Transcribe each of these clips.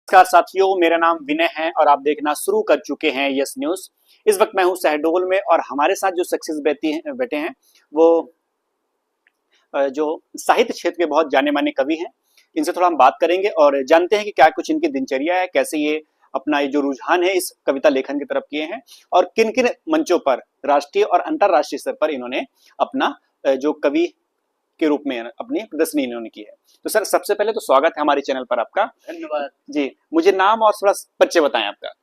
नमस्कार साथियों, मेरा नाम विनय है और आप देखना शुरू कर चुके हैं यस न्यूज। इस वक्त मैं हूं शहडोल में और हमारे साथ जो सक्सेस बैठे हैं वो जो साहित्य क्षेत्र के बहुत जाने माने कवि हैं। इनसे थोड़ा हम बात करेंगे और जानते हैं कि क्या कुछ इनकी दिनचर्या है, कैसे ये अपना ये जो रुझान है इस कविता लेखन की तरफ किए हैं और किन किन मंचों पर राष्ट्रीय और अंतर्राष्ट्रीय स्तर पर इन्होंने अपना जो कवि के रूप में अपनी प्रदर्शनी इन्होंने की है। तो सर, सबसे पहले तो स्वागत है हमारे चैनल पर आपका। धन्यवाद जी, मुझे नाम और थोड़ा परिचय बताएं आपका।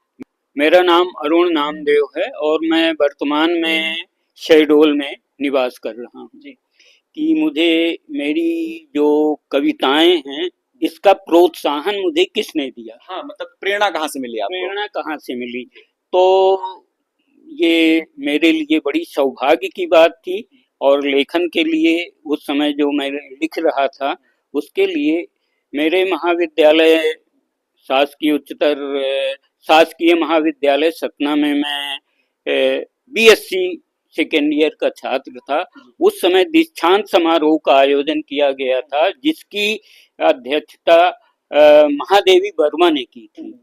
मेरा नाम अरुण नामदेव है और मैं वर्तमान में शहडोल में निवास कर रहा हूँ जी। कि मुझे मेरी जो कविताएं हैं इसका प्रोत्साहन मुझे किसने दिया। हाँ, मतलब प्रेरणा कहाँ से मिली आपको? प्रेरणा कहाँ से मिली, तो ये मेरे लिए बड़ी सौभाग्य की बात थी और लेखन के लिए उस समय जो मैं लिख रहा था उसके लिए मेरे महाविद्यालय शासकीय महाविद्यालय सतना में मैं बीएससी सेकेंड ईयर का छात्र था। उस समय दीक्षांत समारोह का आयोजन किया गया था जिसकी अध्यक्षता महादेवी वर्मा ने की थी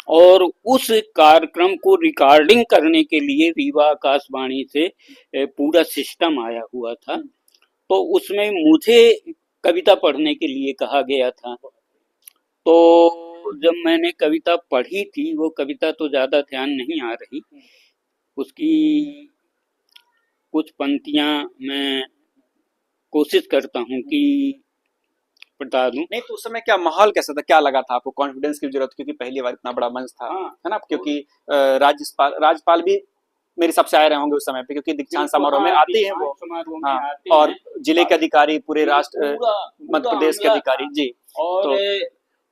और उस कार्यक्रम को रिकॉर्डिंग करने के लिए रीवा आकाशवाणी से पूरा सिस्टम आया हुआ था। तो उसमें मुझे कविता पढ़ने के लिए कहा गया था। तो जब मैंने कविता पढ़ी थी, वो कविता तो ज्यादा ध्यान नहीं आ रही, उसकी कुछ पंक्तियां मैं कोशिश करता हूँ कि बता दूं। नहीं तो उस समय क्या माहौल कैसा था, क्या लगा था आपको? कॉन्फिडेंस की जरूरत, क्योंकि पहली बार इतना बड़ा मंच था। हाँ, है ना? क्योंकि राज्यपाल भी मेरे हिसाब से आए रहे होंगे उस समय पे, क्योंकि दीक्षांत समारोह में आते हैं वो। हाँ, और जिले के अधिकारी, पूरे राष्ट्र मध्य प्रदेश के अधिकारी जी। और तो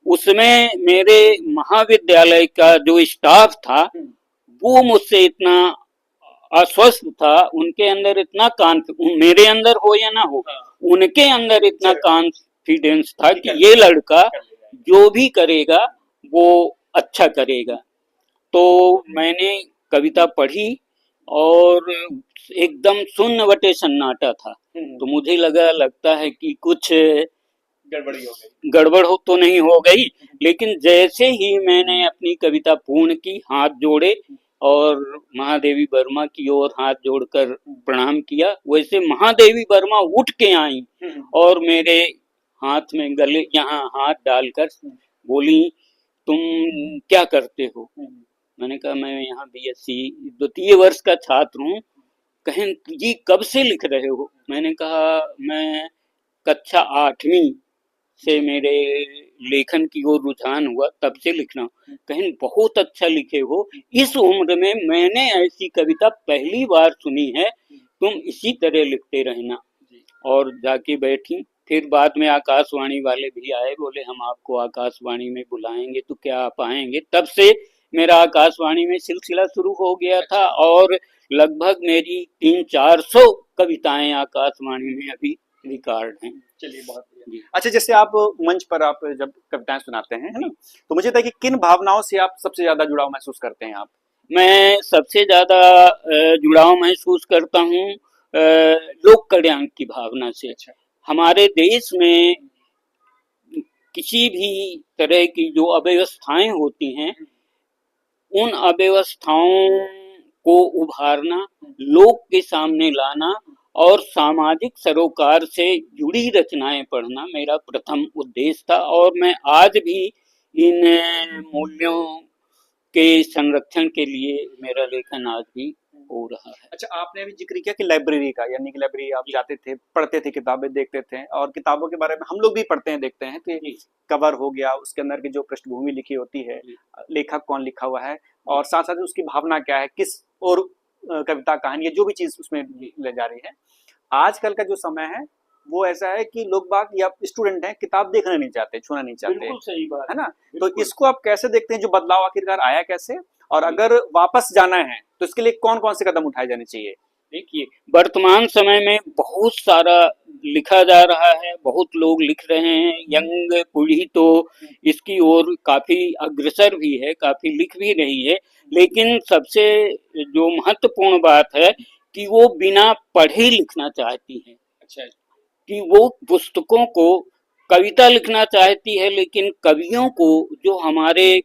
उसमें मेरे महाविद्यालय का जो स्टाफ था वो मुझसे इतना आश्वस्त था, उनके अंदर इतना मेरे अंदर हो या ना हो, उनके अंदर इतना कॉन्फिडेंस था कि ये लड़का जो भी करेगा वो अच्छा करेगा। तो मैंने कविता पढ़ी और एकदम शून्य वटे सन्नाटा था। तो मुझे लगता है कि कुछ गड़बड़ हो तो नहीं हो गई, लेकिन जैसे ही मैंने अपनी कविता पूर्ण की, हाथ जोड़े और महादेवी वर्मा की ओर हाथ जोड़कर प्रणाम किया, वैसे महादेवी वर्मा उठ के आई और मेरे हाथ में गले यहाँ हाथ डालकर बोली, तुम क्या करते हो? मैंने कहा मैं यहाँ बीएससी द्वितीय वर्ष का छात्र हूँ। कहें जी कब से लिख रहे हो? मैंने कहा मैं कक्षा 8वीं से मेरे लेखन की ओर रुझान हुआ, तब से लिखना। कहीं बहुत अच्छा लिखे हो, इस उम्र में मैंने ऐसी कविता पहली बार सुनी है, तुम इसी तरह लिखते रहना। और जाके बैठी। फिर बाद में आकाशवाणी वाले भी आए, बोले हम आपको आकाशवाणी में बुलाएंगे, तो क्या आप आएंगे? तब से मेरा आकाशवाणी में सिलसिला शुरू हो गया था और लगभग मेरी 300-400 कविताएं आकाशवाणी में अभी रिकॉर्ड हैं। चलिए, बहुत बढ़िया। अच्छा, जैसे आप मंच पर आप जब कविताएं सुनाते हैं, है ना, तो मुझे बताइए कि किन भावनाओं से आप सबसे ज्यादा जुड़ाव महसूस करते हैं आप? मैं सबसे ज्यादा जुड़ाव महसूस करता हूँ लोक कल्याण की भावना से। अच्छा। हमारे देश में किसी भी तरह की जो अव्यवस्थाएं होती हैं, उन अव्यवस्थाओं को उभारना, लोक के सामने लाना और सामाजिक सरोकार से जुड़ी रचनाएं पढ़ना मेरा प्रथम उद्देश्य था और मैं आज भी इन मूल्यों के संरक्षण के लिए मेरा लेखन आज भी हो रहा है। अच्छा, आपने अभी जिक्र किया कि लाइब्रेरी का, यानी कि लाइब्रेरी आप जाते थे, पढ़ते थे, किताबें देखते थे और किताबों के बारे में हम लोग भी पढ़ते हैं, देखते हैं कि कवर हो गया, उसके अंदर की जो पृष्ठभूमि लिखी होती है, लेखक कौन लिखा हुआ है और साथ साथ उसकी भावना क्या है, किस और कविता कहानी जो भी चीज उसमें ले जा रही है। आजकल का जो समय है वो ऐसा है कि लोग बाग या स्टूडेंट हैं, किताब देखना नहीं चाहते, छूना नहीं चाहते। बिल्कुल सही बात है ना? तो इसको आप कैसे देखते हैं, जो बदलाव आखिरकार आया कैसे, और अगर वापस जाना है तो इसके लिए कौन कौन से कदम उठाए जाने चाहिए? देखिए, वर्तमान समय में बहुत सारा लिखा जा रहा है, बहुत लोग लिख रहे हैं, यंग पीढ़ी तो इसकी ओर काफी अग्रसर भी है, काफी लिख भी रही है, लेकिन सबसे जो महत्वपूर्ण बात है कि वो बिना पढ़े लिखना चाहती है। अच्छा। कि वो पुस्तकों को कविता लिखना चाहती है, लेकिन कवियों को, जो हमारे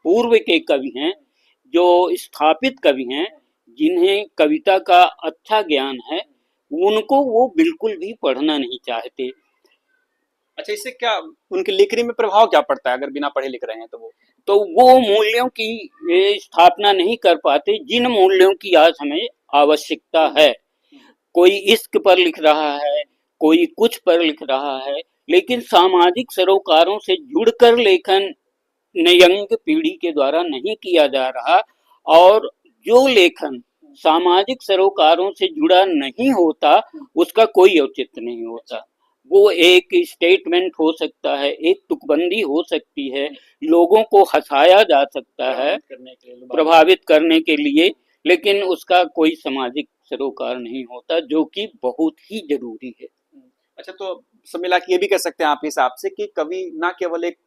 पूर्व के कवि हैं, जो स्थापित कवि हैं, जिन्हें कविता का अच्छा ज्ञान है, उनको वो बिल्कुल भी पढ़ना नहीं चाहते। अच्छा, इससे क्या उनकी लेखनी में प्रभाव क्या पड़ता है अगर बिना पढ़े लिख रहे हैं तो वो? तो वो मूल्यों की ये स्थापना नहीं कर पाते, जिन मूल्यों की आज हमें आवश्यकता है। कोई इश्क पर लिख रहा है, कोई कुछ पर लिख रहा है, लेकिन सामाजिक सरोकारों से जुड़कर लेखन यंग पीढ़ी के द्वारा नहीं किया जा रहा। और जो लेखन सामाजिक सरोकारों से जुड़ा नहीं होता, उसका कोई औचित्य नहीं होता। वो एक स्टेटमेंट हो सकता है, एक तुकबंदी हो सकती है, लोगों को हंसाया जा सकता है प्रभावित करने के लिए, लेकिन उसका कोई सामाजिक सरोकार नहीं होता, जो कि बहुत ही जरूरी है। अच्छा, तो सब मिला के ये भी कह सकते हैं आप हिसाब से कि कवि ना केवल एक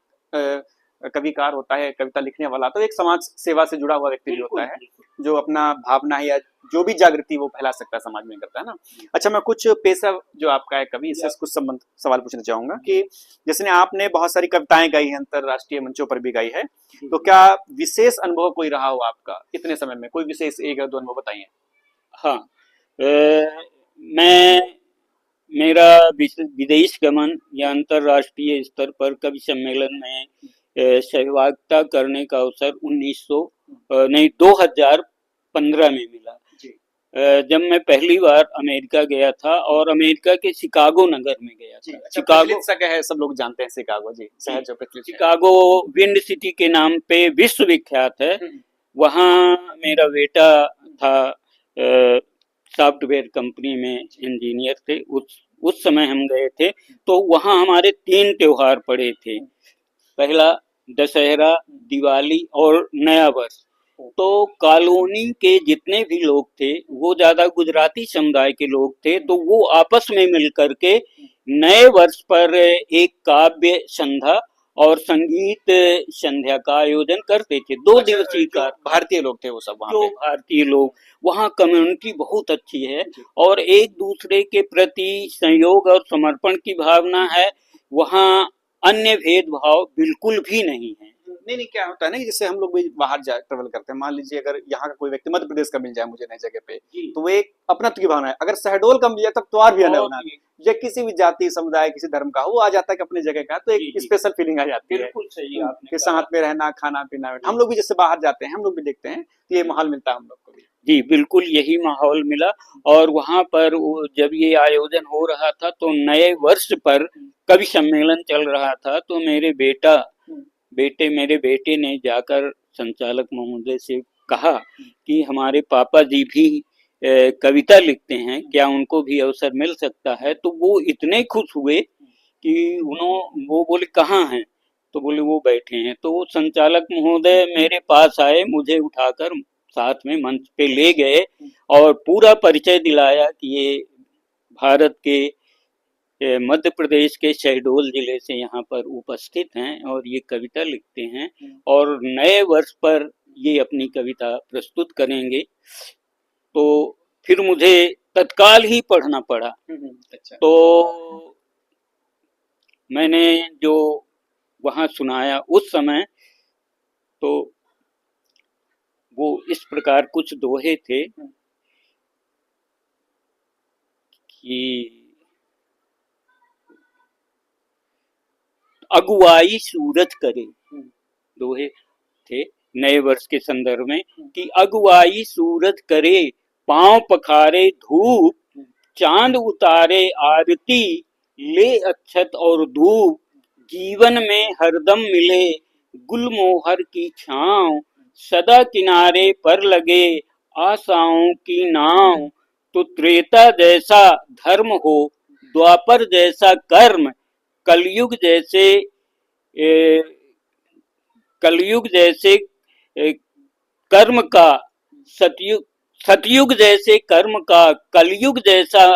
कविकार होता है, कविता लिखने वाला, तो एक समाज सेवा से जुड़ा हुआ व्यक्ति भी होता है, जो अपना भावना या जो भी जागृति वो फैला सकता है समाज में, करता है ना। अच्छा, मैं कुछ पेशा जो आपका है कवि, इससे कुछ संबंध सवाल पूछना चाहूंगा कि जैसे आपने बहुत सारी कविताएं गाई हैं, अंतरराष्ट्रीय मंचों पर भी गाई है, तो क्या विशेष अनुभव कोई रहा हो आपका इतने समय में? कोई विशेष एक या दो अनुभव बताइए। हाँ, मैं मेरा विदेश गमन या अंतरराष्ट्रीय स्तर पर कवि सम्मेलन में सहभागिता करने का अवसर 2015 में मिला। जब मैं पहली बार अमेरिका गया था, और अमेरिका के शिकागो नगर में गया था। शिकागो है, सब लोग जानते हैं शिकागो जी, शहर जो शिकागो विंड सिटी के नाम पे विश्व विख्यात है। वहाँ मेरा बेटा था, सॉफ्टवेयर कंपनी में इंजीनियर थे। उस समय हम गए थे, तो वहाँ हमारे 3 त्योहार पड़े थे। पहला दशहरा, दिवाली और नया वर्ष। तो कॉलोनी के जितने भी लोग थे, वो ज्यादा गुजराती समुदाय के लोग थे, तो वो आपस में मिलकर के नए वर्ष पर एक काव्य संध्या और संगीत संध्या का आयोजन करते थे। 2 दिवसीय का। भारतीय लोग थे वो सब वहाँ पे? भारतीय लोग, वहाँ कम्युनिटी बहुत अच्छी है, और एक दूसरे के प्रति सहयोग और समर्पण की भावना है। वहाँ अन्य भेदभाव बिल्कुल भी नहीं है। नहीं, क्या होता है ना, जैसे हम लोग भी बाहर जा ट्रेवल करते हैं, मान लीजिए अगर यहाँ का कोई व्यक्ति मध्य प्रदेश का मिल जाए मुझे नई जगह पे, तो वो एक अपनत्व की भावना है। अगर शहडोल का मिल जाए तब तो और भी अलग होना, या किसी भी जाति समुदाय किसी धर्म का, वो आ जाता है कि अपनी जगह का, तो एक स्पेशल फीलिंग आ जाती है। बिल्कुल सही आपने कहा। साथ में रहना, खाना पीना, हम लोग भी जैसे बाहर जाते हैं, हम लोग भी देखते हैं तो ये माहौल मिलता है हम लोग को भी। जी, बिल्कुल यही माहौल मिला। और वहाँ पर जब ये आयोजन हो रहा था, तो नए वर्ष पर कवि सम्मेलन चल रहा था, तो मेरे बेटे ने जाकर संचालक महोदय से कहा कि हमारे पापा जी भी कविता लिखते हैं, क्या उनको भी अवसर मिल सकता है? तो वो इतने खुश हुए कि वो बोले कहाँ हैं? तो बोले वो बैठे हैं। तो वो संचालक महोदय मेरे पास आए, मुझे उठाकर साथ में मंच पे ले गए और पूरा परिचय दिलाया कि ये भारत के मध्य प्रदेश के शहडोल जिले से यहाँ पर उपस्थित हैं, और ये कविता लिखते हैं, और नए वर्ष पर ये अपनी कविता प्रस्तुत करेंगे। तो फिर मुझे तत्काल ही पढ़ना पड़ा। अच्छा। तो मैंने जो वहाँ सुनाया उस समय, तो वो इस प्रकार कुछ दोहे थे कि अगुवाई सूरज करे, दोहे थे नए वर्ष के संदर्भ में, कि अगुवाई सूरज करे, पांव पखारे धूप, चांद उतारे आरती, ले अक्षत और धूप, जीवन में हरदम मिले गुलमोहर की छांव, सदा किनारे पर लगे आशाओं की नाव, तो त्रेता जैसा धर्म हो, द्वापर जैसा कर्म, कलयुग जैसे कर्म का, सतयुग जैसे कर्म का, कलयुग जैसा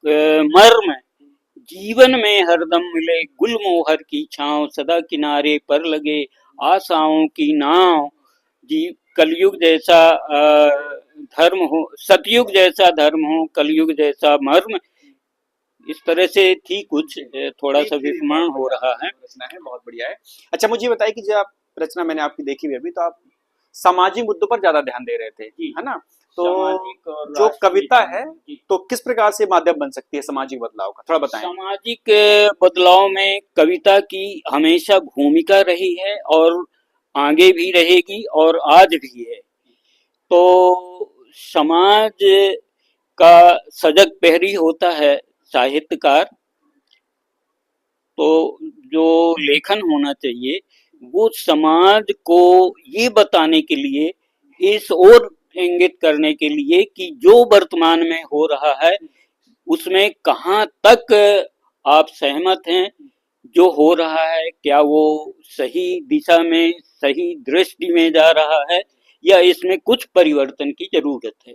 मर्म, जीवन में हरदम मिले गुलमोहर की छांव, सदा किनारे पर लगे आशाओं की नाव, कलयुग जैसा धर्म हो, सतयुग जैसा धर्म हो, कलयुग जैसा मर्म, इस तरह से थी कुछ थोड़ा सा ठीक, ठीक, विस्मरण बहुत हो बढ़िया रहा है। रचना है, बहुत बढ़िया है। अच्छा मुझे ये बताइए कि जो आप रचना मैंने आपकी देखी हुई अभी, तो आप सामाजिक मुद्दों पर ज्यादा ध्यान दे रहे थे, जी, है ना? तो सामाजिक और जो राष्ट्रीय कविता है, जी। तो किस प्रकार से माध्यम बन सकती है सामाजिक बदलाव का, थोड़ा बताएं। सामाजिक बदलाव में कविता की हमेशा भूमिका रही है और आगे भी रहेगी और आज भी है। तो समाज का सजग प्रहरी होता है साहित्यकार। तो जो लेखन होना चाहिए वो समाज को ये बताने के लिए, इस ओर इंगित करने के लिए कि जो वर्तमान में हो रहा है उसमें कहाँ तक आप सहमत हैं, जो हो रहा है क्या वो सही दिशा में, सही दृष्टि में जा रहा है, या इसमें कुछ परिवर्तन की जरूरत है।